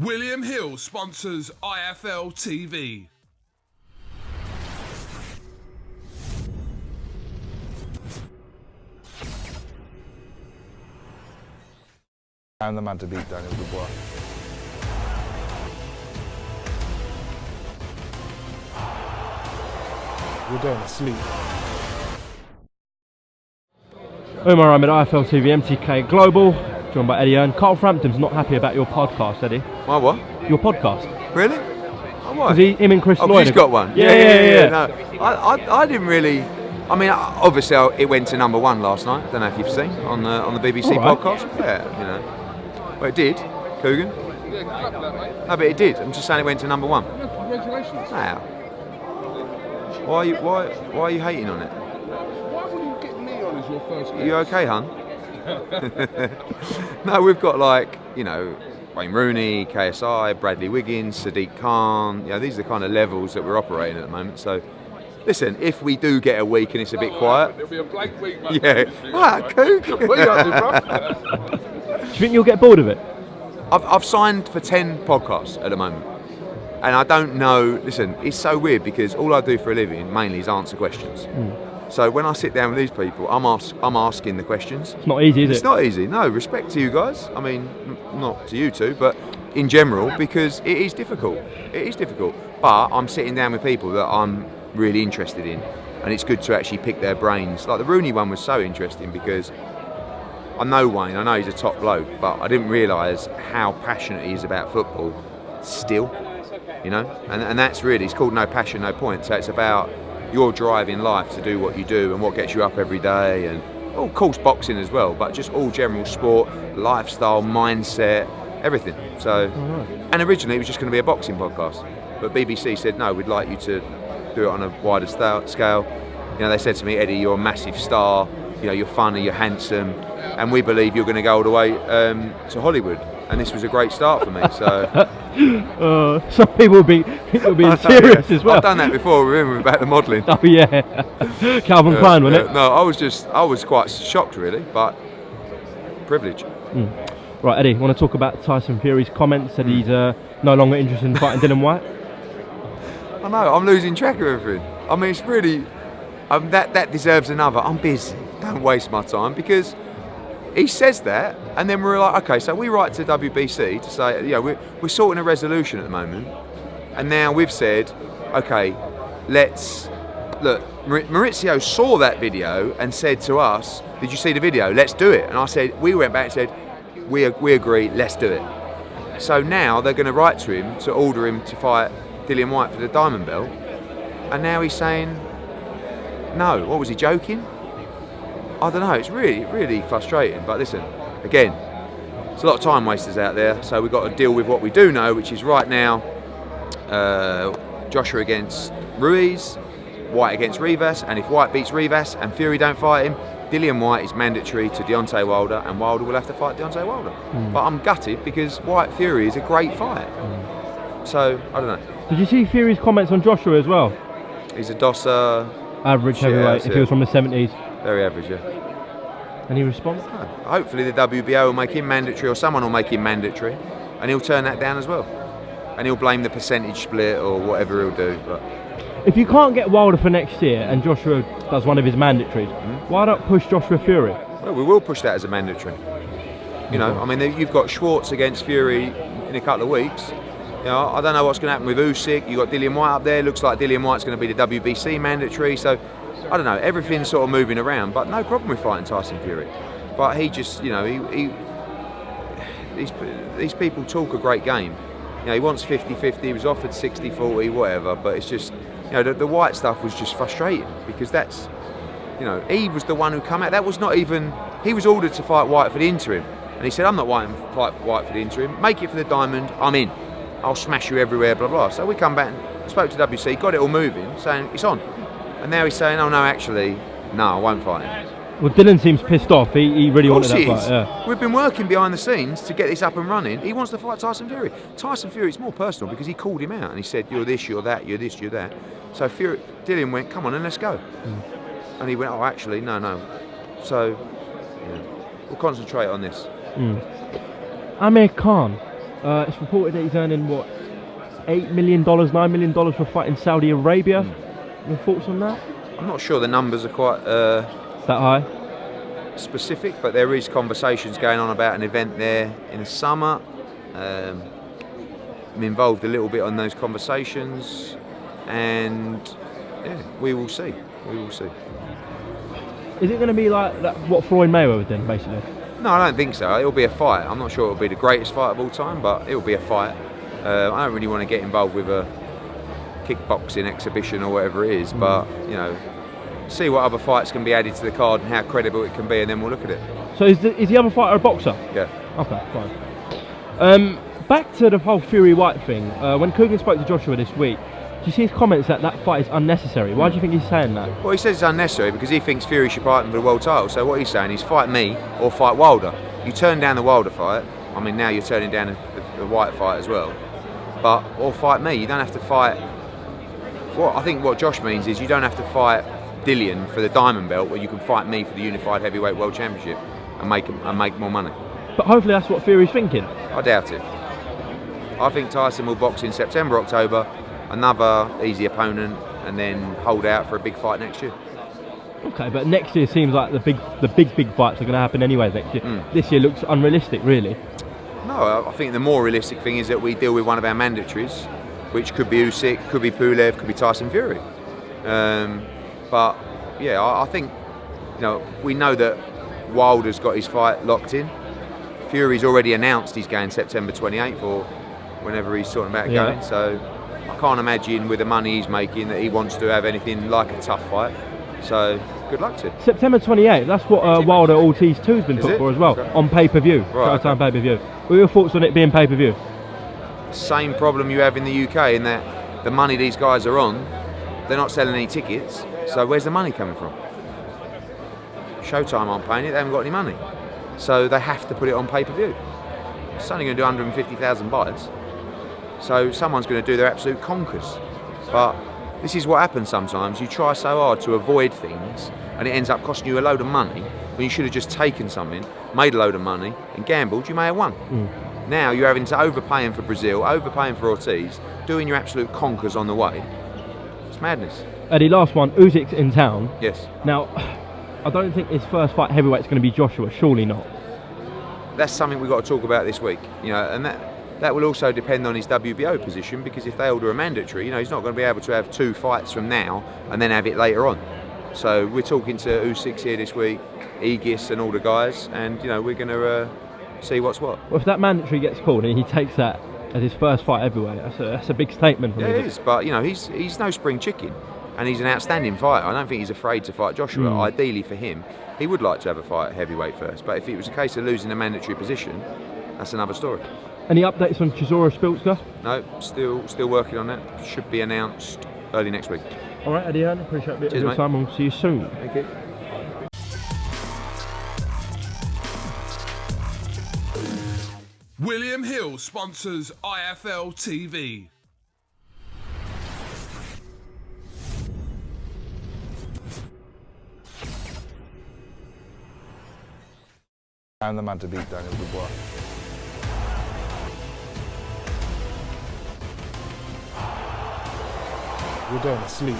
William Hill sponsors IFL TV. I'm the man to beat Daniel Dubois. You're going to sleep. UMAR AHMED, IFL TV, MTK Global, joined by Eddie Hearn. Carl Frampton's not happy about your podcast, Eddie. My what? Your podcast. Really? Oh, why? Because him and Chris Lloyd. He's got one. Yeah. No, I didn't really. I mean, obviously, it went to number one last night. Don't know if you've seen on the BBC podcast. Yeah, you know. Well, it did, Coogan. No, but it did. I'm just saying it went to number one. Congratulations. Now, why are you hating on it? Why would you get me on as your first guest? Are you okay, hun? No, we've got Wayne Rooney, KSI, Bradley Wiggins, Sadiq Khan. These are the kind of levels that we're operating at the moment. So, listen, if we do get a week and it's a bit quiet, It'll be a blank week, mate. Yeah. Cook. What are you up to, bruv? Do you think you'll get bored of it? I've signed for 10 podcasts at the moment. And I don't know, listen, it's so weird because all I do for a living mainly is answer questions. So when I sit down with these people, I'm asking the questions. It's not easy, is it? It's not easy, no. Respect to you guys. I mean, not to you two, but in general, because it is difficult. It is difficult. But I'm sitting down with people that I'm really interested in. And it's good to actually pick their brains. Like the Rooney one was so interesting because I know Wayne, I know he's a top bloke, but I didn't realise how passionate he is about football still. And that's really, it's called No Passion, No Point. So it's about your drive in life to do what you do and what gets you up every day, and of course boxing as well, but just all general sport, lifestyle, mindset, everything. So, and originally it was just going to be a boxing podcast, but BBC said no, we'd like you to do it on a wider scale. They said to me, Eddie, you're a massive star, you're funny, you're handsome, and we believe you're going to go all the way to Hollywood. And this was a great start for me. So some people will be serious as well. I've done that before. Remember about the modelling? Oh yeah, Calvin Klein, wasn't it? No, I was quite shocked really, but privilege. Right, Eddie, want to talk about Tyson Fury's comments that he's no longer interested in fighting Dillian Whyte? I know, I'm losing track of everything. I mean, it's really that deserves another. I'm busy. Don't waste my time, because he says that, and then we're like, okay, so we write to WBC to say, we're sorting a resolution at the moment, and now we've said, okay, let's look. Maurizio saw that video and said to us, "Did you see the video? Let's do it." And I said, we went back and said, we agree, let's do it. So now they're going to write to him to order him to fight Dillian Whyte for the diamond belt, and now he's saying, no. What was he joking? I don't know, it's really, really frustrating. But listen, again, there's a lot of time wasters out there, so we've got to deal with what we do know, which is right now, Joshua against Ruiz, Whyte against Rivas, and if Whyte beats Rivas and Fury don't fight him, Dillian Whyte is mandatory to Deontay Wilder, and Wilder will have to fight Deontay Wilder. But I'm gutted because Whyte Fury is a great fight. So, I don't know. Did you see Fury's comments on Joshua as well? He's a dosser. Average heavyweight, if he was from the 70s. Very average, yeah. Any response? No. Hopefully the WBO will make him mandatory, or someone will make him mandatory, and he'll turn that down as well. And he'll blame the percentage split or whatever he'll do. But if you can't get Wilder for next year and Joshua does one of his mandatories, why not push Joshua Fury? Well, we will push that as a mandatory. I mean, you've got Schwartz against Fury in a couple of weeks. I don't know what's going to happen with Usyk. You've got Dillian Whyte up there. Looks like Dillian Whyte's going to be the WBC mandatory. So, I don't know. Everything's sort of moving around, but no problem with fighting Tyson Fury. But he just, these people talk a great game. He wants 50-50. He was offered 60-40, whatever. But it's just, the Whyte stuff was just frustrating, because that's, he was the one who come out. That was not even. He was ordered to fight Whyte for the interim, and he said, "I'm not fight Whyte for the interim. Make it for the diamond. I'm in. I'll smash you everywhere, blah, blah." So we come back and spoke to WC, got it all moving, saying it's on. And now he's saying, oh no, actually, no, I won't fight him. Well, Dillian seems pissed off. He really wanted that fight. Yeah. We've been working behind the scenes to get this up and running. He wants to fight Tyson Fury. Tyson Fury, it's more personal because he called him out and he said, you're this, you're that, you're this, you're that. So Dillian went, come on and let's go. And he went, oh, actually, no. So, we'll concentrate on this. AMIR Khan, It's reported that he's earning what, $8 million, $9 million for fighting Saudi Arabia. Your thoughts on that? I'm not sure the numbers are quite That high? specific, but there is conversations going on about an event there in the summer. I'm involved a little bit on those conversations, and yeah, we will see. We will see. Is it going to be like that, what Floyd Mayweather did, basically? No, I don't think so. It'll be a fight. I'm not sure it'll be the greatest fight of all time, but it'll be a fight. I don't really want to get involved with a kickboxing exhibition or whatever it is, but you know, see what other fights can be added to the card and how credible it can be, and then we'll look at it. So is the other fighter a boxer? Yeah. Okay, fine. Back to the whole Fury Whyte thing. When Coogan spoke to Joshua this week, do you see his comments that that fight is unnecessary? Why do you think he's saying that? Well, he says it's unnecessary because he thinks Fury should fight him for the world title. So what he's saying is fight me or fight Wilder. You turn down the Wilder fight. I mean, now you're turning down the Whyte fight as well. But or fight me. You don't have to fight. I think what Josh means is you don't have to fight Dillian for the diamond belt, where you can fight me for the unified heavyweight world championship and make more money. But hopefully that's what Fury's thinking. I doubt it. I think Tyson will box in September, October, another easy opponent, and then hold out for a big fight next year. Okay, but next year seems like the big fights are going to happen anyway next year. This year looks unrealistic, really. No, I think the more realistic thing is that we deal with one of our mandatories, which could be Usyk, could be Pulev, could be Tyson Fury. But yeah, I think, you know, we know that Wilder's got his fight locked in. Fury's already announced he's going September 28th or whenever he's talking about going. So I can't imagine with the money he's making that he wants to have anything like a tough fight. So good luck to him. September 28th, that's what Wilder Ortiz 2's been put for as well, on pay-per-view, Right, Showtime pay-per-view. What are your thoughts on it being pay-per-view? Same problem you have in the UK in that the money these guys are on, they're not selling any tickets, so where's the money coming from? Showtime aren't paying it, they haven't got any money. So they have to put it on pay-per-view. It's only going to do 150,000 buys. So someone's going to do their absolute conkers. But this is what happens sometimes. You try so hard to avoid things and it ends up costing you a load of money when you should have just taken something, made a load of money and gambled, you may have won. Now you're having to overpaying for Brazil, overpaying for Ortiz, doing your absolute conkers on the way. It's madness. Eddie, last one, Usyk's in town. Yes. Now, I don't think his first fight heavyweight's going to be Joshua, surely not. That's something we've got to talk about this week, you know, and that will also depend on his WBO position, because if they order a mandatory, you know, he's not going to be able to have 2 fights from now and then have it later on. So we're talking to Usyk here this week, Aegis and all the guys, and you know, we're going to see what's what. Well, if that mandatory gets called and he takes that as his first fight heavyweight, that's a big statement from him. Yeah, it is, but you know, he's no spring chicken, and he's an outstanding fighter. I don't think he's afraid to fight Joshua. Ideally for him, he would like to have a fight at heavyweight first, but if it was a case of losing a mandatory position, that's another story. Any updates on Chisora Spiltzka? No, still working on that. Should be announced early next week. All right, Eddie Hearn, appreciate a bit Cheers, of your mate. time, and we'll see you soon. Thank you. William Hill sponsors IFL TV. I'm the man to beat Daniel Dubois. We're going to sleep.